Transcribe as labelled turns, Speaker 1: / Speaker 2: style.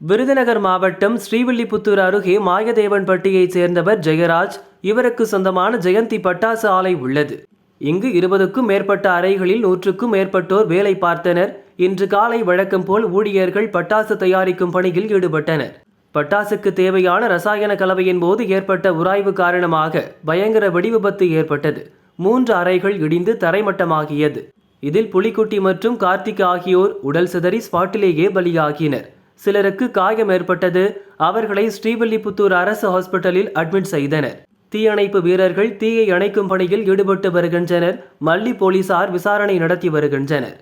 Speaker 1: விருதுநகர் மாவட்டம் ஸ்ரீவில்லிபுத்தூர் அருகே மாயதேவன்பட்டியைச் சேர்ந்தவர் ஜெயராஜ். இவருக்கு சொந்தமான ஜெயந்தி பட்டாசு ஆலை உள்ளது. இங்கு 20க்கும் மேற்பட்ட அறைகளில் 100க்கும் மேற்பட்டோர் வேலை பார்த்தனர். இன்று காலை வழக்கம் போல் ஊழியர்கள் பட்டாசு தயாரிக்கும் பணியில் ஈடுபட்டனர். பட்டாசுக்கு தேவையான ரசாயன கலவையின் போது ஏற்பட்ட உராய்வு காரணமாக பயங்கர வெடிவிபத்து ஏற்பட்டது. 3 அறைகள் இடிந்து தரைமட்டமாகியது. இதில் புலிக்குட்டி மற்றும் கார்த்திக் ஆகியோர் உடல் சிதறி ஸ்பாட்டிலேயே பலியாகினர். சிலருக்கு காயம் ஏற்பட்டது. அவர்களை ஸ்ரீவில்லிபுத்தூர் அரசு ஹாஸ்பிட்டலில் அட்மிட் செய்தனர். தீயணைப்பு வீரர்கள் தீயை அணைக்கும் பணியில் ஈடுபட்டு வருகின்றனர். மல்லி போலீசார் விசாரணை நடத்தி வருகின்றனர்.